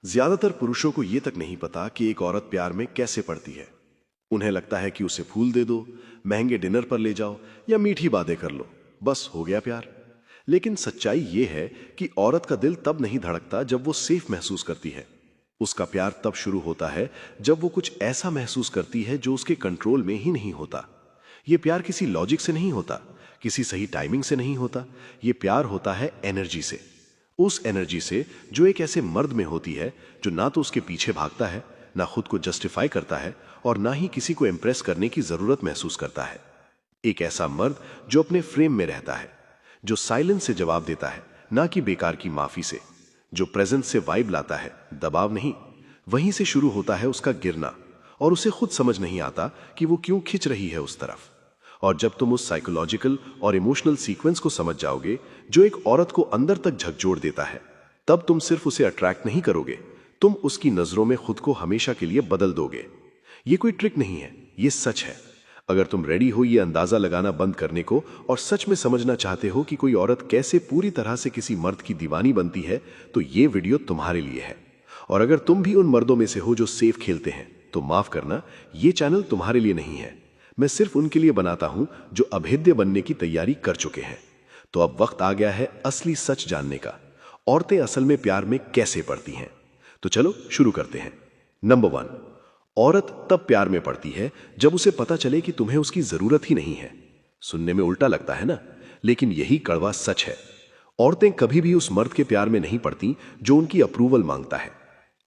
ज्यादातर पुरुषों को यह तक नहीं पता कि एक औरत प्यार में कैसे पड़ती है। उन्हें लगता है कि उसे फूल दे दो, महंगे डिनर पर ले जाओ या मीठी बातें कर लो, बस हो गया प्यार। लेकिन सच्चाई यह है कि औरत का दिल तब नहीं धड़कता जब वो सेफ महसूस करती है। उसका प्यार तब शुरू होता है जब वो कुछ ऐसा महसूस करती है जो उसके कंट्रोल में ही नहीं होता। ये प्यार किसी लॉजिक से नहीं होता, किसी सही टाइमिंग से नहीं होता। ये प्यार होता है एनर्जी से। उस एनर्जी से जो एक ऐसे मर्द में होती है जो ना तो उसके पीछे भागता है, ना खुद को जस्टिफाई करता है और ना ही किसी को इम्प्रेस करने की जरूरत महसूस करता है। एक ऐसा मर्द जो अपने फ्रेम में रहता है, जो साइलेंस से जवाब देता है, ना कि बेकार की माफी से, जो प्रेजेंस से वाइब लाता है, दबाव नहीं। वहीं से शुरू होता है उसका गिरना और उसे खुद समझ नहीं आता कि वो क्यों खिंच रही है उस तरफ। और जब तुम उस साइकोलॉजिकल और इमोशनल सीक्वेंस को समझ जाओगे जो एक औरत को अंदर तक झकझोर देता है, तब तुम सिर्फ उसे अट्रैक्ट नहीं करोगे, तुम उसकी नजरों में खुद को हमेशा के लिए बदल दोगे। ये कोई ट्रिक नहीं है, ये सच है। अगर तुम रेडी हो ये अंदाजा लगाना बंद करने को और सच में समझना चाहते हो कि कोई औरत कैसे पूरी तरह से किसी मर्द की दीवानी बनती है, तो ये वीडियो तुम्हारे लिए है। और अगर तुम भी उन मर्दों में से हो जो सेफ खेलते हैं, तो माफ करना, ये चैनल तुम्हारे लिए नहीं है। मैं सिर्फ उनके लिए बनाता हूं जो अभेद्य बनने की तैयारी कर चुके हैं। तो अब वक्त आ गया है असली सच जानने का। औरतें असल में प्यार में कैसे पड़ती हैं? तो चलो शुरू करते हैं। नंबर 1, औरत तब प्यार में पड़ती है जब उसे पता चले कि तुम्हें उसकी जरूरत ही नहीं है। सुनने में उल्टा लगता है ना, लेकिन यही कड़वा सच है। औरतें कभी भी उस मर्द के प्यार में नहीं पड़ती जो उनकी अप्रूवल मांगता है।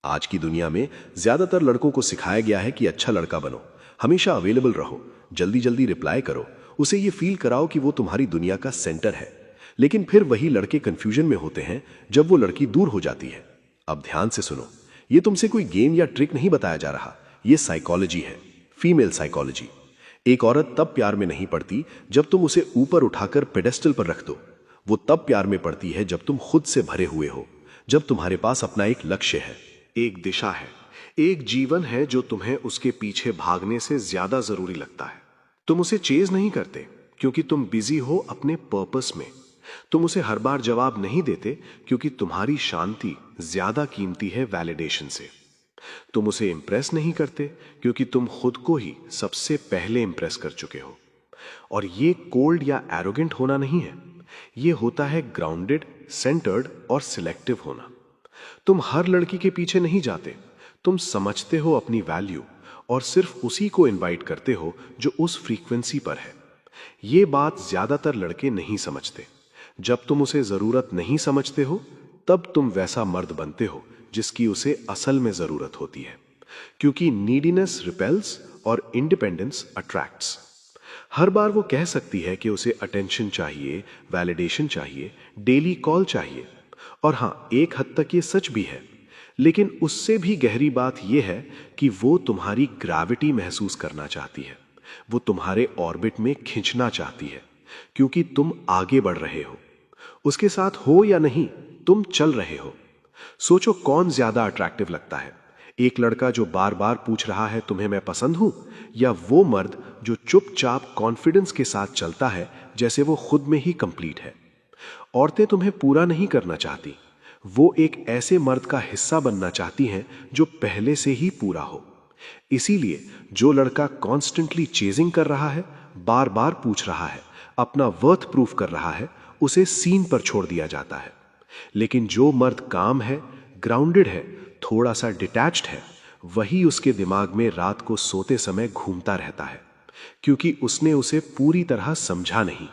आज की दुनिया में ज्यादातर लड़कों को सिखाया गया है कि अच्छा लड़का बनो, हमेशा अवेलेबल रहो, जल्दी जल्दी रिप्लाई करो, उसे ये फील कराओ कि वो तुम्हारी दुनिया का सेंटर है। लेकिन फिर वही लड़के कंफ्यूजन में होते हैं जब वो लड़की दूर हो जाती है। अब ध्यान से सुनो, ये तुमसे कोई गेम या ट्रिक नहीं बताया जा रहा, ये साइकोलॉजी है, फीमेल साइकोलॉजी। एक औरत तब प्यार में नहीं पड़ती जब तुम उसे ऊपर उठाकर पेडेस्टल पर रख दो। वो तब प्यार में पड़ती है जब तुम खुद से भरे हुए हो, जब तुम्हारे पास अपना एक लक्ष्य है, एक दिशा है, एक जीवन है जो तुम्हें उसके पीछे भागने से ज्यादा जरूरी लगता है। तुम उसे चेज नहीं करते क्योंकि तुम बिजी हो अपने पर्पस में। तुम उसे हर बार जवाब नहीं देते क्योंकि तुम्हारी शांति ज्यादा कीमती है वैलिडेशन से। तुम उसे इंप्रेस नहीं करते क्योंकि तुम खुद को ही सबसे पहले इंप्रेस कर चुके हो। और ये कोल्ड या एरोगेंट होना नहीं है, ये होता है ग्राउंडेड, सेंटर्ड और सिलेक्टिव होना। तुम हर लड़की के पीछे नहीं जाते, तुम समझते हो अपनी वैल्यू और सिर्फ उसी को इनवाइट करते हो जो उस फ्रीक्वेंसी पर है। ये बात ज्यादातर लड़के नहीं समझते। जब तुम उसे जरूरत नहीं समझते हो, तब तुम वैसा मर्द बनते हो जिसकी उसे असल में जरूरत होती है। क्योंकि नीडीनेस रिपेल्स और इंडिपेंडेंस अट्रैक्ट्स। हर बार वो कह सकती है कि उसे अटेंशन चाहिए, वैलिडेशन चाहिए, डेली कॉल चाहिए। और हां, एक हद तक ये सच भी है, लेकिन उससे भी गहरी बात यह है कि वो तुम्हारी ग्रेविटी महसूस करना चाहती है। वो तुम्हारे ऑर्बिट में खींचना चाहती है क्योंकि तुम आगे बढ़ रहे हो। उसके साथ हो या नहीं, तुम चल रहे हो। सोचो कौन ज्यादा अट्रैक्टिव लगता है, एक लड़का जो बार बार पूछ रहा है तुम्हें मैं पसंद हूं, या वो मर्द जो चुपचाप कॉन्फिडेंस के साथ चलता है जैसे वो खुद में ही कंप्लीट है। औरतें तुम्हें पूरा नहीं करना चाहती, वो एक ऐसे मर्द का हिस्सा बनना चाहती हैं जो पहले से ही पूरा हो। इसीलिए जो लड़का कॉन्स्टेंटली चेजिंग कर रहा है, बार बार पूछ रहा है, अपना वर्थ प्रूफ कर रहा है, उसे सीन पर छोड़ दिया जाता है। लेकिन जो मर्द काम है, ग्राउंडेड है, थोड़ा सा डिटैच्ड है, वही उसके दिमाग में रात को सोते समय घूमता रहता है क्योंकि उसने उसे पूरी तरह समझा नहीं।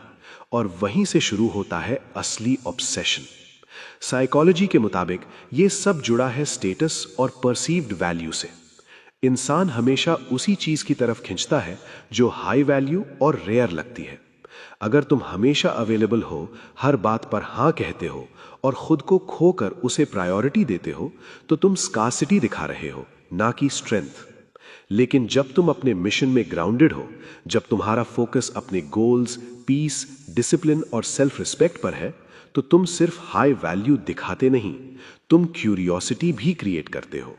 और वहीं से शुरू होता है असली ऑब्सेशन। साइकोलॉजी के मुताबिक ये सब जुड़ा है स्टेटस और परसीव्ड वैल्यू से। इंसान हमेशा उसी चीज की तरफ खिंचता है जो हाई वैल्यू और रेयर लगती है। अगर तुम हमेशा अवेलेबल हो, हर बात पर हां कहते हो और खुद को खोकर उसे प्रायोरिटी देते हो, तो तुम स्कार्सिटी दिखा रहे हो, ना कि स्ट्रेंथ। लेकिन जब तुम अपने मिशन में ग्राउंडेड हो, जब तुम्हारा फोकस अपने गोल्स, पीस, डिसिप्लिन और सेल्फ रिस्पेक्ट पर है, तो तुम सिर्फ हाई वैल्यू दिखाते नहीं, तुम क्यूरियोसिटी भी क्रिएट करते हो।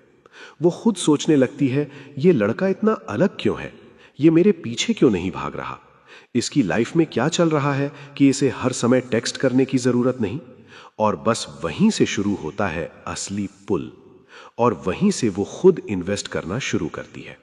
वो खुद सोचने लगती है, ये लड़का इतना अलग क्यों है, ये मेरे पीछे क्यों नहीं भाग रहा, इसकी लाइफ में क्या चल रहा है कि इसे हर समय टेक्स्ट करने की जरूरत नहीं। और बस वहीं से शुरू होता है असली पुल। और वहीं से वो खुद इन्वेस्ट करना शुरू करती है।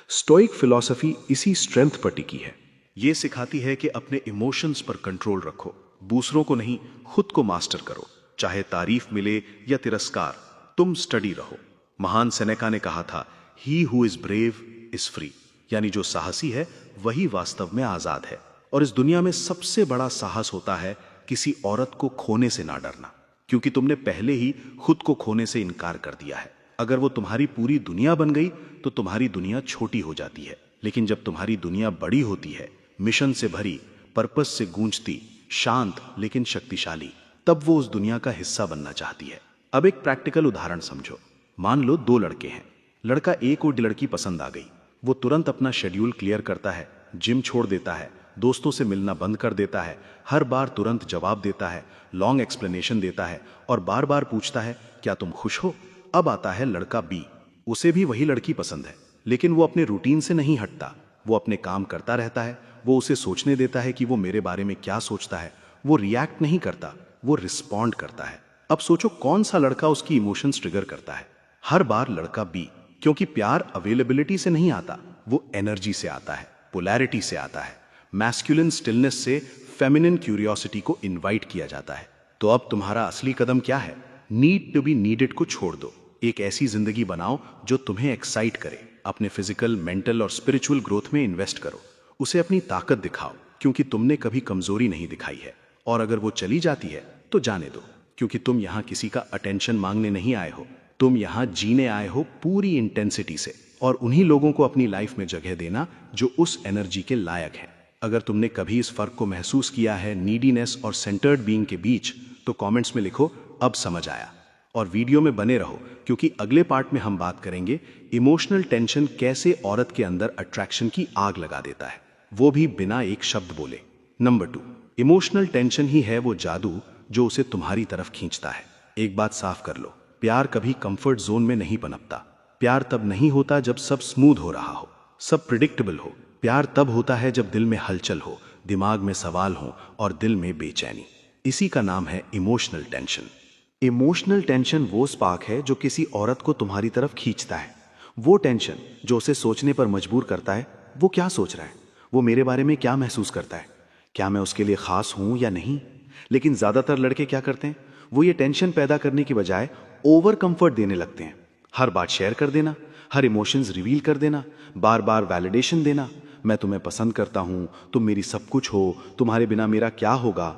स्टोइक फिलॉसफी इसी स्ट्रेंथ पर टिकी है। ये सिखाती है कि अपने इमोशंस पर कंट्रोल रखो, दूसरों को नहीं, खुद को मास्टर करो। चाहे तारीफ मिले या तिरस्कार, तुम स्टडी रहो। महान सेनेका ने कहा था, he who is brave is free, यानी जो साहसी है वही वास्तव में आजाद है। और इस दुनिया में सबसे बड़ा साहस होता है किसी औरत को खोने से ना डरना, क्योंकि तुमने पहले ही खुद को खोने से इनकार कर दिया है। अगर वो तुम्हारी पूरी दुनिया बन गई तो तुम्हारी दुनिया छोटी हो जाती है, लेकिन जब तुम्हारी दुनिया बड़ी होती है, मिशन से भरी, पर्पस से गूंजती, शांत लेकिन शक्तिशाली, तब वो उस दुनिया का हिस्सा बनना चाहती है। अब एक प्रैक्टिकल उदाहरण समझो। मान लो दो लड़के हैं। लड़का ए को लड़की पसंद आ गई। वो तुरंत अपना शेड्यूल क्लियर करता है, जिम छोड़ देता है, दोस्तों से मिलना बंद कर देता है, हर बार तुरंत जवाब देता है, लॉन्ग एक्सप्लेनेशन देता है और बार बार पूछता है, क्या तुम खुश हो? अब आता है लड़का बी। उसे भी वही लड़की पसंद है, लेकिन वो अपने रूटीन से नहीं हटता। वो अपने काम करता रहता है। वो उसे सोचने देता है कि वो मेरे बारे में क्या सोचता है। वो रिएक्ट नहीं करता, वो रिस्पॉन्ड करता है। अब सोचो कौन सा लड़का उसकी इमोशंस ट्रिगर करता है? हर बार लड़का बी, क्योंकि प्यार अवेलेबिलिटी से नहीं आता, वो एनर्जी से आता है, पोलैरिटी से आता है। मैस्कुलिन स्टिलनेस से फेमिनिन क्यूरियोसिटी को इनवाइट किया जाता है। तो अब तुम्हारा असली कदम क्या है? नीड टू बी नीडेड को छोड़ दो। एक ऐसी जिंदगी बनाओ जो तुम्हें एक्साइट करे। अपने फिजिकल, मेंटल और स्पिरिचुअल ग्रोथ में इन्वेस्ट करो। उसे अपनी ताकत दिखाओ, क्योंकि तुमने कभी कमजोरी नहीं दिखाई है। और अगर वो चली जाती है तो जाने दो, क्योंकि तुम यहाँ किसी का अटेंशन मांगने नहीं आए हो। तुम यहाँ जीने आए हो पूरी इंटेंसिटी से, और उन्हीं लोगों को अपनी लाइफ में जगह देना जो उस एनर्जी के लायक है। अगर तुमने कभी इस फर्क को महसूस किया है, नीडीनेस और सेंटर्ड बीइंग के बीच, तो कमेंट्स में लिखो, अब समझ आया। और वीडियो में बने रहो, क्योंकि अगले पार्ट में हम बात करेंगे इमोशनल टेंशन कैसे औरत के अंदर अट्रैक्शन की आग लगा देता है, वो भी बिना एक शब्द बोले। नंबर 2, इमोशनल टेंशन ही है वो जादू जो उसे तुम्हारी तरफ खींचता है। एक बात साफ कर लो, प्यार कभी कंफर्ट जोन में नहीं पनपता। प्यार तब नहीं होता जब सब स्मूथ हो रहा हो, सब प्रिडिक्टेबल हो। प्यार तब होता है जब दिल में हलचल हो, दिमाग में सवाल हो और दिल में बेचैनी। इसी का नाम है इमोशनल टेंशन। इमोशनल टेंशन वो स्पार्क है जो किसी औरत को तुम्हारी तरफ खींचता है। वो टेंशन जो उसे सोचने पर मजबूर करता है, वो क्या सोच रहा है, वो मेरे बारे में क्या महसूस करता है, क्या मैं उसके लिए खास हूं या नहीं। लेकिन ज्यादातर लड़के क्या करते हैं, वो ये टेंशन पैदा करने की बजाय ओवर कंफर्ट देने लगते हैं। हर बात शेयर कर देना, हर इमोशंस रिवील कर देना, बार बार वैलिडेशन देना, मैं तुम्हें पसंद करता हूं, तुम मेरी सब कुछ हो, तुम्हारे बिना मेरा क्या होगा।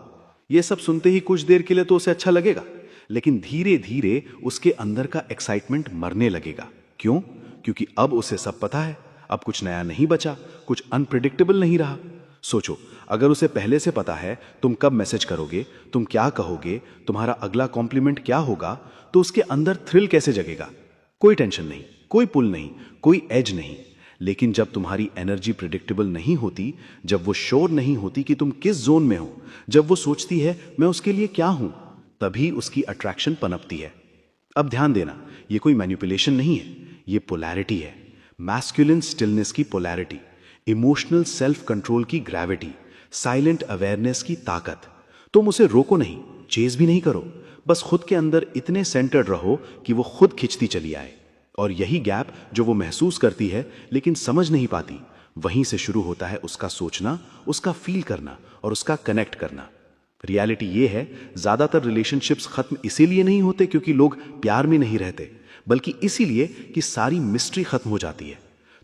ये सब सुनते ही कुछ देर के लिए तो उसे अच्छा लगेगा, लेकिन धीरे धीरे उसके अंदर का एक्साइटमेंट मरने लगेगा। क्यों? क्योंकि अब उसे सब पता है, अब कुछ नया नहीं बचा, कुछ अनप्रिडिक्टेबल नहीं रहा। सोचो, अगर उसे पहले से पता है तुम कब मैसेज करोगे, तुम क्या कहोगे, तुम्हारा अगला कॉम्प्लीमेंट क्या होगा, तो उसके अंदर थ्रिल कैसे जगेगा? कोई टेंशन नहीं, कोई पुल नहीं, कोई एज नहीं। लेकिन जब तुम्हारी एनर्जी प्रिडिक्टेबल नहीं होती, जब वो श्योर नहीं होती कि तुम किस जोन में हो, जब वो सोचती है मैं उसके लिए क्या हूं, तभी उसकी अट्रैक्शन पनपती है। अब ध्यान देना, ये कोई मैनिपुलेशन नहीं है, ये पोलैरिटी है। मैस्कुलिन स्टिलनेस की पोलैरिटी, इमोशनल सेल्फ कंट्रोल की ग्रेविटी, साइलेंट अवेयरनेस की ताकत। तुम उसे रोको नहीं, चेज भी नहीं करो, बस खुद के अंदर इतने सेंटर्ड रहो कि वो खुद खिंचती चली आए। और यही गैप जो वो महसूस करती है लेकिन समझ नहीं पाती, वहीं से शुरू होता है उसका सोचना, उसका फील करना और उसका कनेक्ट करना। रियलिटी ये है, ज्यादातर रिलेशनशिप्स खत्म इसीलिए नहीं होते क्योंकि लोग प्यार में नहीं रहते, बल्कि इसीलिए कि सारी मिस्ट्री खत्म हो जाती है।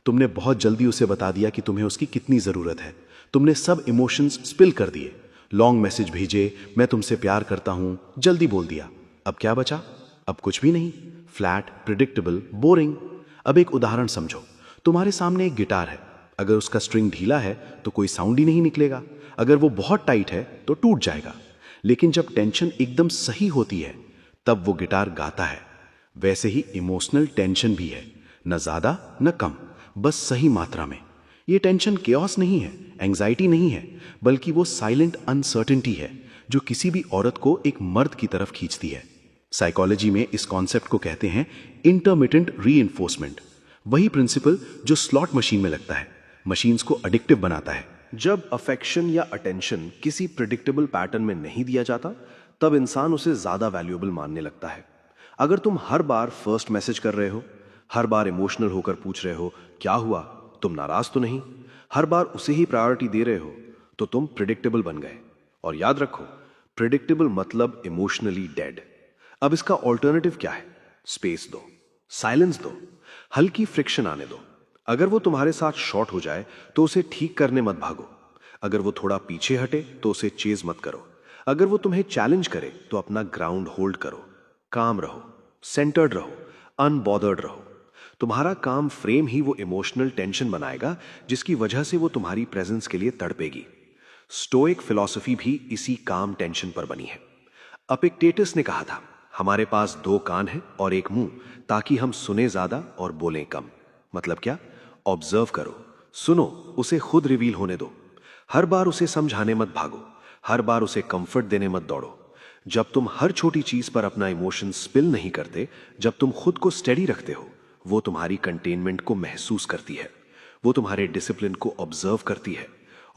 तुमने बहुत जल्दी उसे बता दिया कि तुम्हें उसकी कितनी जरूरत है। तुमने सब इमोशंस स्पिल कर दिए, लॉन्ग मैसेज भेजे, मैं तुमसे प्यार करता हूं, जल्दी बोल दिया। अब क्या बचा? अब कुछ भी नहीं, फ्लैट, प्रिडिक्टेबल, बोरिंग। अब एक उदाहरण समझो, तुम्हारे सामने एक गिटार है। अगर उसका स्ट्रिंग ढीला है तो कोई साउंड ही नहीं निकलेगा, अगर वो बहुत टाइट है तो टूट जाएगा। लेकिन जब टेंशन एकदम सही होती है, तब वो गिटार गाता है। वैसे ही इमोशनल टेंशन भी है, न ज्यादा न कम, बस सही मात्रा में। ये टेंशन केओस नहीं है, एंजाइटी नहीं है, बल्कि वो साइलेंट अनसर्टेनिटी है जो किसी भी औरत को एक मर्द की तरफ खींचती है। साइकोलॉजी में इस कॉन्सेप्ट को कहते हैं इंटरमिटेंट रीइंफोर्समेंट। वही प्रिंसिपल जो स्लॉट मशीन में लगता है, मशीन्स को एडिक्टिव बनाता है। जब अफेक्शन या अटेंशन किसी प्रिडिक्टेबल पैटर्न में नहीं दिया जाता, तब इंसान उसे ज्यादा वैल्यूएबल मानने लगता है। अगर तुम हर बार फर्स्ट मैसेज कर रहे हो, हर बार इमोशनल होकर पूछ रहे हो क्या हुआ, तुम नाराज तो नहीं, हर बार उसे ही प्रायोरिटी दे रहे हो, तो तुम प्रिडिक्टेबल बन गए। और याद रखो, प्रिडिक्टेबल मतलब इमोशनली डेड। अब इसका ऑल्टरनेटिव क्या है? स्पेस दो, साइलेंस दो, हल्की फ्रिक्शन आने दो। अगर वो तुम्हारे साथ शॉर्ट हो जाए तो उसे ठीक करने मत भागो। अगर वो थोड़ा पीछे हटे तो उसे चेज मत करो। अगर वो तुम्हें चैलेंज करे तो अपना ग्राउंड होल्ड करो। काम रहो, सेंटर्ड रहो, अनबॉदर्ड रहो। तुम्हारा काम फ्रेम ही वो इमोशनल टेंशन बनाएगा जिसकी वजह से वो तुम्हारी प्रेजेंस के लिए तड़पेगी। स्टोइक फिलॉसफी भी इसी काम टेंशन पर बनी है। एपिक्टेटस ने कहा था, हमारे पास 2 कान हैं और 1 मुंह, ताकि हम सुने ज्यादा और बोलें कम। मतलब क्या? ऑब्जर्व करो, सुनो, उसे खुद रिवील होने दो। हर बार उसे समझाने मत भागो, हर बार उसे कंफर्ट देने मत दौड़ो। जब तुम हर छोटी चीज पर अपना इमोशन स्पिल नहीं करते, जब तुम खुद को स्टेडी रखते हो, वो तुम्हारी कंटेनमेंट को महसूस करती है, वो तुम्हारे डिसिप्लिन को ऑब्जर्व करती है,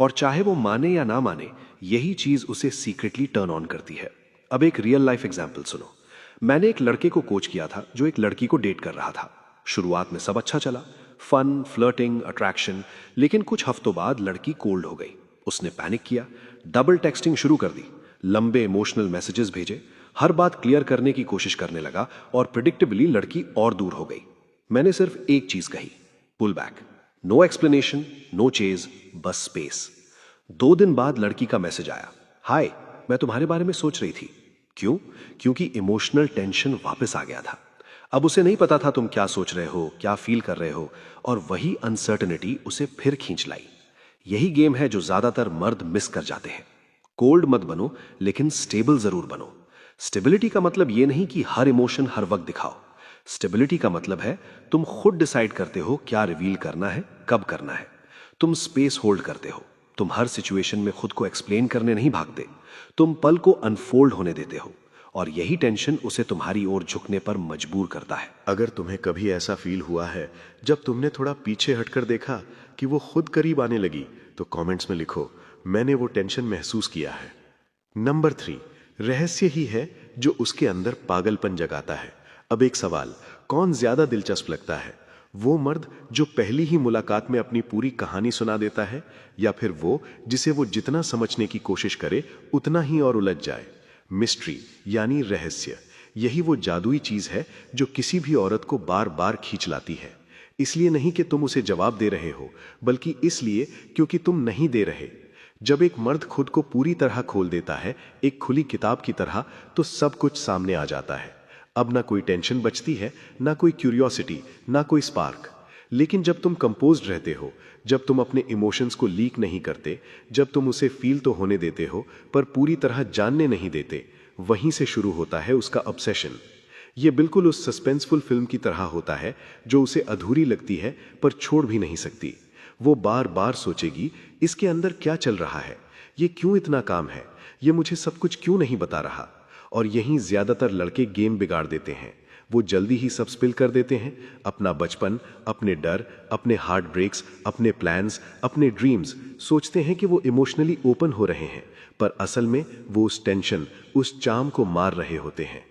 और चाहे वो माने या ना माने, यही चीज उसे सीक्रेटली टर्न ऑन करती है। अब एक रियल लाइफ एग्जाम्पल सुनो। मैंने एक लड़के को कोच किया था जो एक लड़की को डेट कर रहा था। शुरुआत में सब अच्छा चला, फन, फ्लर्टिंग, अट्रैक्शन, लेकिन कुछ हफ्तों बाद लड़की कोल्ड हो गई। उसने पैनिक किया, डबल टेक्सटिंग शुरू कर दी, लंबे इमोशनल मैसेजेस भेजे, हर बात क्लियर करने की कोशिश करने लगा, और प्रिडिक्टेबली लड़की और दूर हो गई। मैंने सिर्फ एक चीज कही, pull back, no explanation, no chase, बस स्पेस। 2 दिन बाद लड़की का मैसेज आया, हाय, मैं तुम्हारे बारे में सोच रही थी। क्यों? क्योंकि इमोशनल टेंशन वापस आ गया था। अब उसे नहीं पता था तुम क्या सोच रहे हो, क्या फील कर रहे हो, और वही अनसर्टेनिटी उसे फिर खींच लाई। यही गेम है जो ज्यादातर मर्द मिस कर जाते हैं। कोल्ड मत बनो, लेकिन स्टेबल जरूर बनो। स्टेबिलिटी का मतलब यह नहीं कि हर इमोशन हर वक्त दिखाओ। स्टेबिलिटी का मतलब है तुम खुद डिसाइड करते हो क्या रिवील करना है, कब करना है। तुम स्पेस होल्ड करते हो। तुम हर सिचुएशन में खुद को एक्सप्लेन करने नहीं भागते। तुम पल को अनफोल्ड होने देते हो, और यही टेंशन उसे तुम्हारी ओर झुकने पर मजबूर करता है। अगर तुम्हें कभी ऐसा फील हुआ है जब तुमने थोड़ा पीछे हटकर देखा कि वो खुद करीब आने लगी, तो कमेंट्स में लिखो, मैंने वो टेंशन महसूस किया है। नंबर 3, रहस्य ही है जो उसके अंदर पागलपन जगाता है। अब एक सवाल, कौन ज्यादा दिलचस्प लगता है? वो मर्द जो पहली ही मुलाकात में अपनी पूरी कहानी सुना देता है, या फिर वो जिसे वो जितना समझने की कोशिश करे उतना ही और उलझ जाए? मिस्ट्री यानी रहस्य, यही वो जादुई चीज है जो किसी भी औरत को बार बार खींच लाती है। इसलिए नहीं कि तुम उसे जवाब दे रहे हो, बल्कि इसलिए क्योंकि तुम नहीं दे रहे। जब एक मर्द खुद को पूरी तरह खोल देता है, एक खुली किताब की तरह, तो सब कुछ सामने आ जाता है। अब ना कोई टेंशन बचती है, ना कोई क्यूरियोसिटी, ना कोई स्पार्क। लेकिन जब तुम कंपोज्ड रहते हो, जब तुम अपने इमोशंस को लीक नहीं करते, जब तुम उसे फील तो होने देते हो पर पूरी तरह जानने नहीं देते, वहीं से शुरू होता है उसका ऑब्सेशन। ये बिल्कुल उस सस्पेंसफुल फिल्म की तरह होता है जो उसे अधूरी लगती है पर छोड़ भी नहीं सकती। वो बार बार सोचेगी, इसके अंदर क्या चल रहा है, ये क्यों इतना काम है, ये मुझे सब कुछ क्यों नहीं बता रहा। और यहीं ज्यादातर लड़के गेम बिगाड़ देते हैं। वो जल्दी ही सब स्पिल कर देते हैं, अपना बचपन, अपने डर, अपने हार्ट ब्रेक्स, अपने प्लान्स, अपने ड्रीम्स। सोचते हैं कि वो इमोशनली ओपन हो रहे हैं, पर असल में वो उस टेंशन, उस चार्म को मार रहे होते हैं।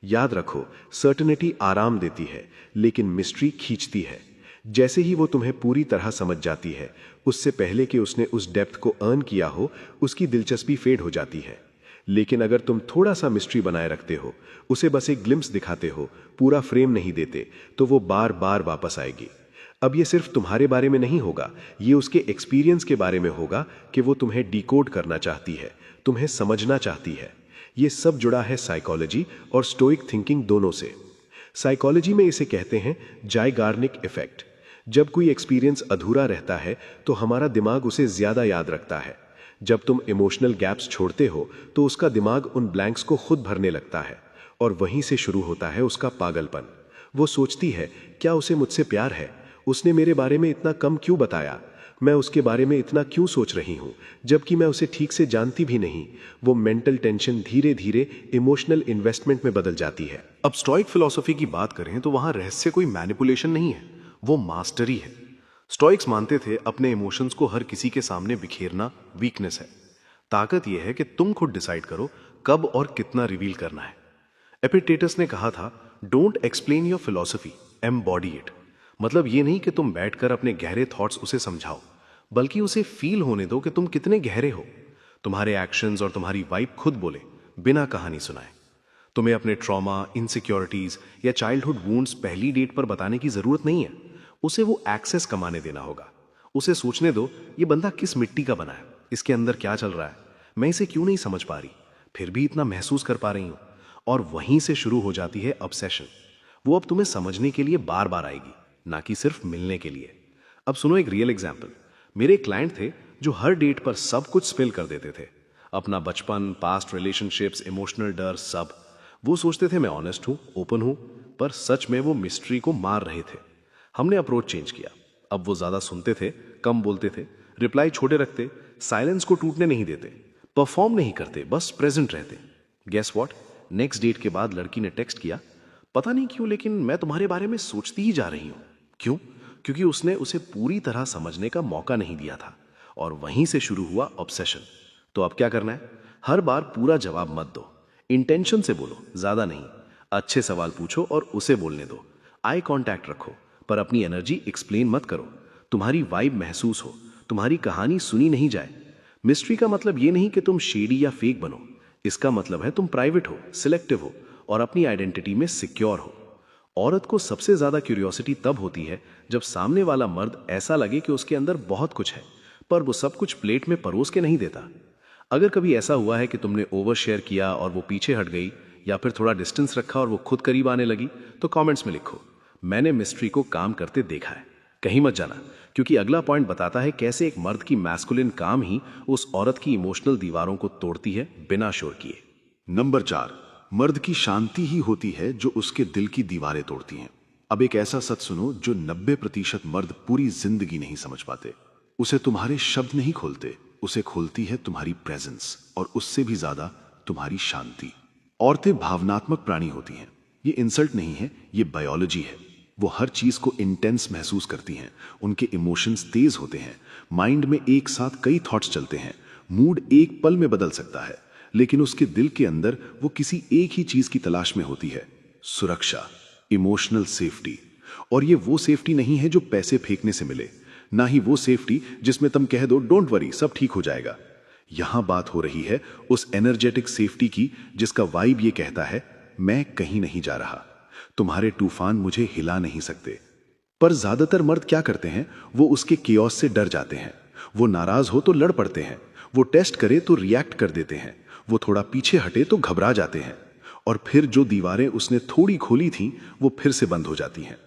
याद रखो, सर्टेनिटी आराम देती है, लेकिन मिस्ट्री खींचती है। जैसे ही वो तुम्हें पूरी तरह समझ जाती है, उससे पहले कि उसने उस डेप्थ को अर्न किया हो, उसकी दिलचस्पी फेड हो जाती है। लेकिन अगर तुम थोड़ा सा मिस्ट्री बनाए रखते हो, उसे बस एक ग्लिम्स दिखाते हो, पूरा फ्रेम नहीं देते, तो वो बार बार वापस आएगी। अब ये सिर्फ तुम्हारे बारे में नहीं होगा, ये उसके एक्सपीरियंस के बारे में होगा कि वो तुम्हें डिकोड करना चाहती है, तुम्हें समझना चाहती है। ये सब जुड़ा है साइकोलॉजी और स्टोइक थिंकिंग दोनों से। साइकोलॉजी में इसे कहते हैं जाइगार्निक इफेक्ट। जब कोई एक्सपीरियंस अधूरा रहता है तो हमारा दिमाग उसे ज्यादा याद रखता है। जब तुम इमोशनल गैप्स छोड़ते हो तो उसका दिमाग उन ब्लैंक्स को खुद भरने लगता है, और वहीं से शुरू होता है उसका पागलपन। वो सोचती है, क्या उसे मुझसे प्यार है? उसने मेरे बारे में इतना कम क्यों बताया? मैं उसके बारे में इतना क्यों सोच रही हूं, जबकि मैं उसे ठीक से जानती भी नहीं। वो मेंटल टेंशन धीरे धीरे इमोशनल इन्वेस्टमेंट में बदल जाती है। अब स्टोइक फिलॉसफी की बात करें तो वहां रहस्य कोई मैनिपुलेशन नहीं है, वो मास्टरी है। स्टोइक्स मानते थे अपने इमोशंस को हर किसी के सामने बिखेरना वीकनेस है। ताकत यह है कि तुम खुद डिसाइड करो कब और कितना रिवील करना है। एपिक्टेटस ने कहा था, don't explain your philosophy, embody it. मतलब ये नहीं कि तुम बैठकर अपने गहरे थॉट्स उसे समझाओ, बल्कि उसे फील होने दो कि तुम कितने गहरे हो। तुम्हारे एक्शंस और तुम्हारी वाइब खुद बोले, बिना कहानी सुनाए। तुम्हें अपने ट्रॉमा, इनसिक्योरिटीज या चाइल्डहुड वुंड्स पहली डेट पर बताने की जरूरत नहीं है। उसे वो एक्सेस कमाने देना होगा। उसे सोचने दो, ये बंदा किस मिट्टी का बना है, इसके अंदर क्या चल रहा है, मैं इसे क्यों नहीं समझ पा रही, फिर भी इतना महसूस कर पा रही हूं। और वहीं से शुरू हो जाती है ऑब्सेशन। वो अब तुम्हें समझने के लिए बार बार आएगी, ना कि सिर्फ मिलने के लिए। अब सुनो एक रियल एग्जाम्पल। मेरे एक क्लाइंट थे जो हर डेट पर सब कुछ स्पिल कर देते थे, अपना बचपन, पास्ट रिलेशनशिप्स, इमोशनल डर, सब। वो सोचते थे मैं ऑनेस्ट हूं, ओपन हूं, पर सच में वो मिस्ट्री को मार रहे थे। हमने अप्रोच चेंज किया। अब वो ज्यादा सुनते थे, कम बोलते थे, रिप्लाई छोटे रखते, साइलेंस को टूटने नहीं देते, परफॉर्म नहीं करते, बस प्रेजेंट रहते। गेस व्हाट, नेक्स्ट डेट के बाद लड़की ने टेक्स्ट किया, पता नहीं क्यों लेकिन मैं तुम्हारे बारे में सोचती ही जा रही हूं। क्यों? क्योंकि उसने उसे पूरी तरह समझने का मौका नहीं दिया था। और वहीं से शुरू हुआ ऑब्सेशन। तो अब क्या करना है? हर बार पूरा जवाब मत दो, इंटेंशन से बोलो, ज्यादा नहीं। अच्छे सवाल पूछो और उसे बोलने दो। आई कांटेक्ट रखो, पर अपनी एनर्जी एक्सप्लेन मत करो। तुम्हारी वाइब महसूस हो, तुम्हारी कहानी सुनी नहीं जाए। मिस्ट्री का मतलब ये नहीं कि तुम शेडी या फेक बनो। इसका मतलब है तुम प्राइवेट हो, सिलेक्टिव हो और अपनी आइडेंटिटी में सिक्योर हो। औरत को सबसे ज्यादा क्यूरियोसिटी तब होती है जब सामने वाला मर्द ऐसा लगे कि उसके अंदर बहुत कुछ है, पर वो सब कुछ प्लेट में परोस के नहीं देता। अगर कभी ऐसा हुआ है कि तुमने ओवर शेयर किया और वो पीछे हट गई, या फिर थोड़ा डिस्टेंस रखा और वो खुद करीब आने लगी, तो कमेंट्स में लिखो, मैंने मिस्ट्री को काम करते देखा है। कहीं मत जाना, क्योंकि अगला पॉइंट बताता है कैसे एक मर्द की मैस्कुलिन काम ही उस औरत की इमोशनल दीवारों को तोड़ती है बिना शोर किए। नंबर 4, मर्द की शांति ही होती है जो उसके दिल की दीवारें तोड़ती हैं। अब एक ऐसा सच सुनो जो 90% मर्द पूरी जिंदगी नहीं समझ पाते। उसे तुम्हारे शब्द नहीं खोलते, उसे खोलती है तुम्हारी प्रेजेंस, और उससे भी ज्यादा तुम्हारी शांति। औरतें भावनात्मक प्राणी होती हैं। ये इंसल्ट नहीं है, ये बायोलॉजी है। वो हर चीज को इंटेंस महसूस करती हैं। उनके इमोशंस तेज होते हैं। माइंड में एक साथ कई थॉट्स चलते हैं। मूड एक पल में बदल सकता है, लेकिन उसके दिल के अंदर वो किसी एक ही चीज की तलाश में होती है, सुरक्षा, इमोशनल सेफ्टी। और ये वो सेफ्टी नहीं है जो पैसे फेंकने से मिले, ना ही वो सेफ्टी जिसमें तुम कह दो डोंट वरी सब ठीक हो जाएगा। यहां बात हो रही है उस एनर्जेटिक सेफ्टी की जिसका वाइब ये कहता है, मैं कहीं नहीं जा रहा, तुम्हारे तूफान मुझे हिला नहीं सकते। पर ज्यादातर मर्द क्या करते हैं, वो उसके केओस से डर जाते हैं। वो नाराज हो तो लड़ पड़ते हैं, वो टेस्ट करे तो रिएक्ट कर देते हैं, वो थोड़ा पीछे हटे तो घबरा जाते हैं, और फिर जो दीवारें उसने थोड़ी खोली थीं वो फिर से बंद हो जाती हैं।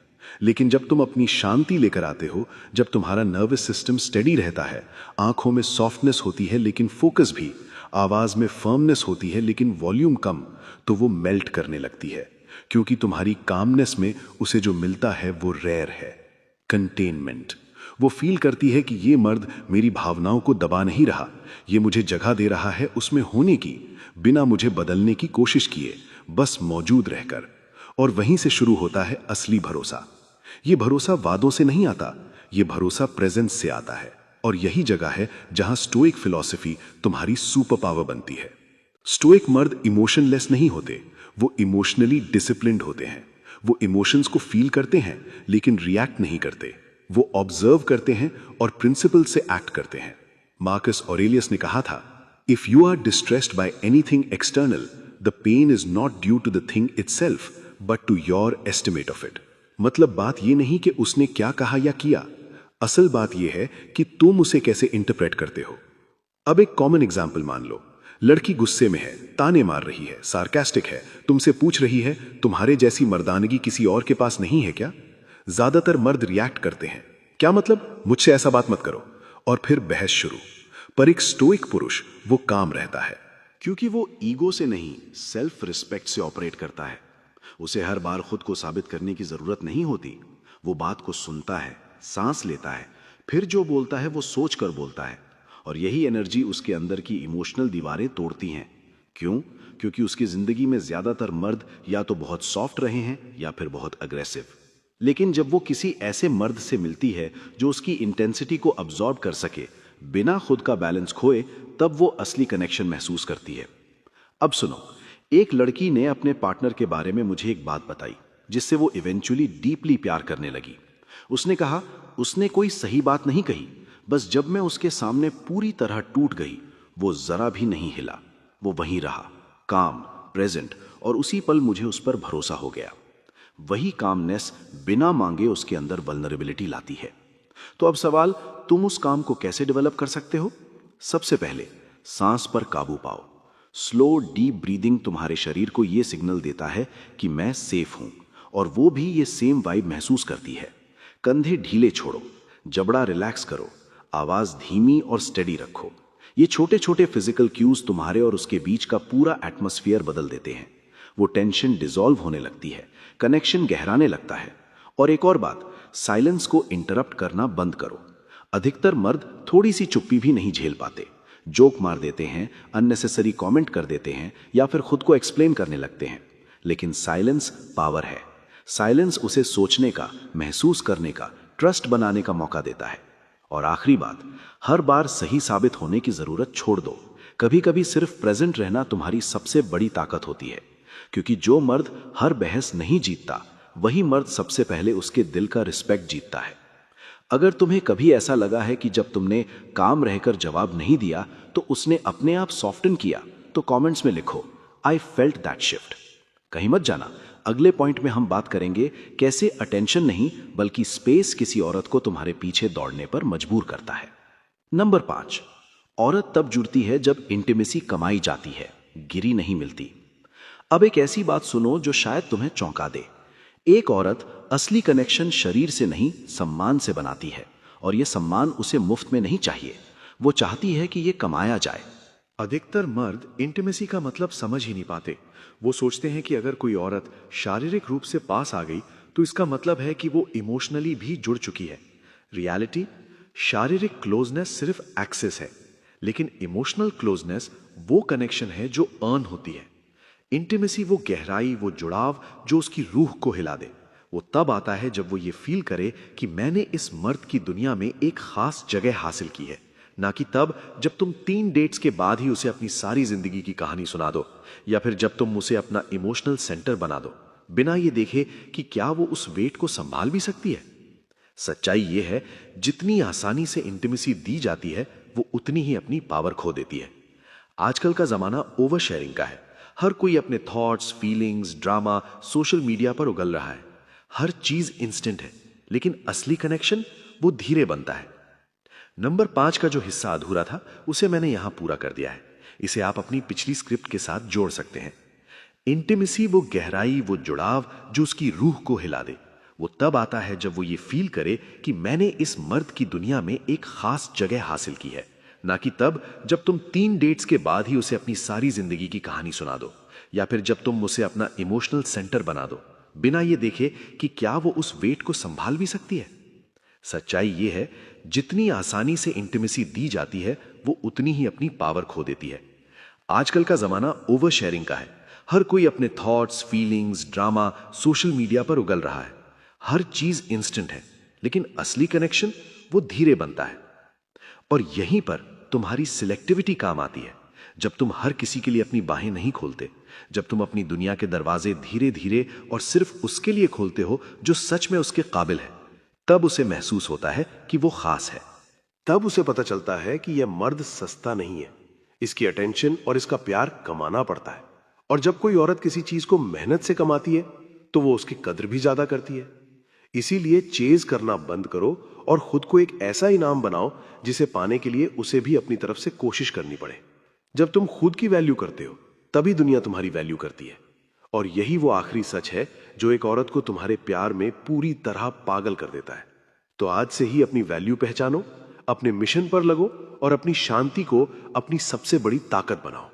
लेकिन जब तुम अपनी शांति लेकर आते हो, जब तुम्हारा नर्वस सिस्टम स्टेडी रहता है, आंखों में सॉफ्टनेस होती है लेकिन फोकस भी, आवाज में फर्मनेस होती है लेकिन वॉल्यूम कम, तो वो मेल्ट करने लगती है। क्योंकि तुम्हारी कामनेस में उसे जो मिलता है वो रेयर है, कंटेनमेंट। वो फील करती है कि ये मर्द मेरी भावनाओं को दबा नहीं रहा, ये मुझे जगह दे रहा है उसमें होने की, बिना मुझे बदलने की कोशिश किए, बस मौजूद रहकर। और वहीं से शुरू होता है असली भरोसा। ये भरोसा वादों से नहीं आता, ये भरोसा प्रेजेंस से आता है। और यही जगह है जहां स्टोइक फिलॉसफी तुम्हारी सुपर पावर बनती है। स्टोइक मर्द इमोशनलेस नहीं होते, वो इमोशनली डिसिप्लिन्ड होते हैं। वो इमोशंस को फील करते हैं लेकिन रिएक्ट नहीं करते। वो ऑब्जर्व करते हैं और प्रिंसिपल से एक्ट करते हैं। मार्कस ऑरेलियस ने कहा था, if you are distressed by anything external, the pain is not due to the thing itself but to your estimate of it. मतलब बात यह नहीं कि उसने क्या कहा या किया, असल बात यह है कि तुम उसे कैसे इंटरप्रेट करते हो। अब एक कॉमन एग्जाम्पल मान लो, लड़की गुस्से में है, ताने मार रही है, सार्कास्टिक है, तुमसे पूछ रही है, तुम्हारे जैसी मर्दानगी किसी और के पास नहीं है क्या? ज्यादातर मर्द रिएक्ट करते हैं, क्या मतलब, मुझसे ऐसा बात मत करो, और फिर बहस शुरू। पर एक स्टोइक पुरुष वो काम रहता है, क्योंकि वो ईगो से नहीं, सेल्फ रिस्पेक्ट से ऑपरेट करता है। उसे हर बार खुद को साबित करने की जरूरत नहीं होती। वो बात को सुनता है, सांस लेता है, फिर जो बोलता है वो सोच कर बोलता है। और यही एनर्जी उसके अंदर की इमोशनल दीवारें तोड़ती हैं। क्यों? क्योंकि उसकी जिंदगी में ज्यादातर मर्द या तो बहुत सॉफ्ट रहे हैं या फिर बहुत अग्रेसिव। लेकिन जब वो किसी ऐसे मर्द से मिलती है जो उसकी इंटेंसिटी को अब्सॉर्ब कर सके बिना खुद का बैलेंस खोए, तब वो असली कनेक्शन महसूस करती है। अब सुनो, एक लड़की ने अपने पार्टनर के बारे में मुझे एक बात बताई। जिससे वो इवेंचुअली डीपली प्यार करने लगी। उसने कहा, उसने कोई सही बात नहीं कही, बस जब मैं उसके सामने पूरी तरह टूट गई, वो जरा भी नहीं हिला। वो वहीं रहा, काम, प्रेजेंट, और उसी पल मुझे उस पर भरोसा हो गया। वही कामनेस बिना मांगे उसके अंदर वल्नरेबिलिटी लाती है। तो अब सवाल, तुम उस काम को कैसे डेवलप कर सकते हो? सबसे पहले सांस पर काबू पाओ। स्लो डीप ब्रीदिंग तुम्हारे शरीर को यह सिग्नल देता है कि मैं सेफ हूं, और वो भी ये सेम वाइब महसूस करती है। कंधे ढीले छोड़ो, जबड़ा रिलैक्स करो, आवाज धीमी और स्टेडी रखो। ये छोटे छोटे फिजिकल क्यूज तुम्हारे और उसके बीच का पूरा एटमॉस्फेयर बदल देते हैं। वो टेंशन डिसॉल्व होने लगती है, कनेक्शन गहराने लगता है। और एक और बात, साइलेंस को इंटरप्ट करना बंद करो। अधिकतर मर्द थोड़ी सी चुप्पी भी नहीं झेल पाते, जोक मार देते हैं, अननेसेसरी कमेंट कर देते हैं, या फिर खुद को एक्सप्लेन करने लगते हैं। लेकिन साइलेंस पावर है। साइलेंस उसे सोचने का, महसूस करने का, ट्रस्ट बनाने का मौका देता है। और आखिरी बात, हर बार सही साबित होने की जरूरत छोड़ दो। कभी कभी सिर्फ प्रेजेंट रहना तुम्हारी सबसे बड़ी ताकत होती है। क्योंकि जो मर्द हर बहस नहीं जीतता, वही मर्द सबसे पहले उसके दिल का रिस्पेक्ट जीतता है। अगर तुम्हें कभी ऐसा लगा है कि जब तुमने काम रहकर जवाब नहीं दिया तो उसने अपने आप सॉफ्टन किया, तो कमेंट्स में लिखो, आई फेल्ट दैट शिफ्ट। कहीं मत जाना, अगले पॉइंट में हम बात करेंगे कैसे अटेंशन नहीं बल्कि स्पेस किसी औरत को तुम्हारे पीछे दौड़ने पर मजबूर करता है। नंबर 5, औरत तब जुड़ती है जब इंटीमेसी कमाई जाती है, गिरी नहीं मिलती। अब एक ऐसी बात सुनो जो शायद तुम्हें चौंका दे। एक औरत असली कनेक्शन शरीर से नहीं, सम्मान से बनाती है, और यह सम्मान उसे मुफ्त में नहीं चाहिए। वो चाहती है कि यह कमाया जाए। अधिकतर मर्द इंटीमेसी का मतलब समझ ही नहीं पाते। वो सोचते हैं कि अगर कोई औरत शारीरिक रूप से पास आ गई तो इसका मतलब है कि वो इमोशनली भी जुड़ चुकी है। रियलिटी, शारीरिक क्लोजनेस सिर्फ एक्सेस है, लेकिन इमोशनल क्लोजनेस वो कनेक्शन है जो अर्न होती है। इंटीमेसी वो गहराई, वो जुड़ाव जो उसकी रूह को हिला दे। वो तब आता है जब वो ये फील करे कि मैंने इस मर्द की दुनिया में एक खास जगह हासिल की है, ना कि तब जब तुम 3 डेट्स के बाद ही उसे अपनी सारी जिंदगी की कहानी सुना दो, या फिर जब तुम उसे अपना इमोशनल सेंटर बना दो, बिना ये देखे कि क्या वो उस वेट को संभाल भी सकती है। सच्चाई ये है, जितनी आसानी से इंटीमेसी दी जाती है, वो उतनी ही अपनी पावर खो देती है। आजकल का जमाना ओवर शेयरिंग का है। हर कोई अपने thoughts, feelings, drama social media पर उगल रहा है। हर चीज इंस्टेंट है, लेकिन असली कनेक्शन वो धीरे बनता है। नंबर 5 का जो हिस्सा अधूरा था, उसे मैंने यहां पूरा कर दिया है। इसे आप अपनी पिछली स्क्रिप्ट के साथ जोड़ सकते हैं। इंटीमेसी वो गहराई, वो जुड़ाव जो उसकी रूह को हिला दे। वो तब आता है जब वो ये फील करे कि मैंने इस मर्द की दुनिया में एक खास जगह हासिल की है, ना कि तब जब तुम 3 डेट्स के बाद ही उसे अपनी सारी जिंदगी की कहानी सुना दो, या फिर जब तुम उसे अपना इमोशनल सेंटर बना दो, बिना ये देखे कि क्या वो उस वेट को संभाल भी सकती है। सच्चाई ये है, जितनी आसानी से इंटीमेसी दी जाती है, वो उतनी ही अपनी पावर खो देती है। आजकल का जमाना ओवर शेयरिंग का है। हर कोई अपने thoughts, feelings, drama social media पर उगल रहा है। हर चीज इंस्टेंट है, लेकिन असली कनेक्शन वो धीरे बनता है। और यहीं पर तुम्हारी सिलेक्टिविटी काम आती है। जब तुम हर किसी के लिए अपनी बाहें नहीं खोलते, जब तुम अपनी दुनिया के दरवाजे धीरे धीरे और सिर्फ उसके लिए खोलते हो जो सच में उसके काबिल है, तब उसे महसूस होता है कि वो खास है। तब उसे पता चलता है कि यह मर्द सस्ता नहीं है, इसकी अटेंशन और इसका प्यार कमाना पड़ता है। और जब कोई औरत किसी चीज को मेहनत से कमाती है तो वो उसकी कद्र भी ज्यादा करती है। इसीलिए चेज करना बंद करो और खुद को एक ऐसा इनाम बनाओ जिसे पाने के लिए उसे भी अपनी तरफ से कोशिश करनी पड़े। जब तुम खुद की वैल्यू करते हो, तभी दुनिया तुम्हारी वैल्यू करती है। और यही वो आखिरी सच है जो एक औरत को तुम्हारे प्यार में पूरी तरह पागल कर देता है। तो आज से ही अपनी वैल्यू पहचानो, अपने मिशन पर लगो और अपनी शांति को अपनी सबसे बड़ी ताकत बनाओ।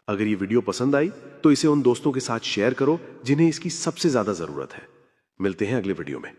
अगर ये वीडियो पसंद आई तो इसे उन दोस्तों के साथ शेयर करो जिन्हें इसकी सबसे ज्यादा जरूरत है। मिलते हैं अगले वीडियो में।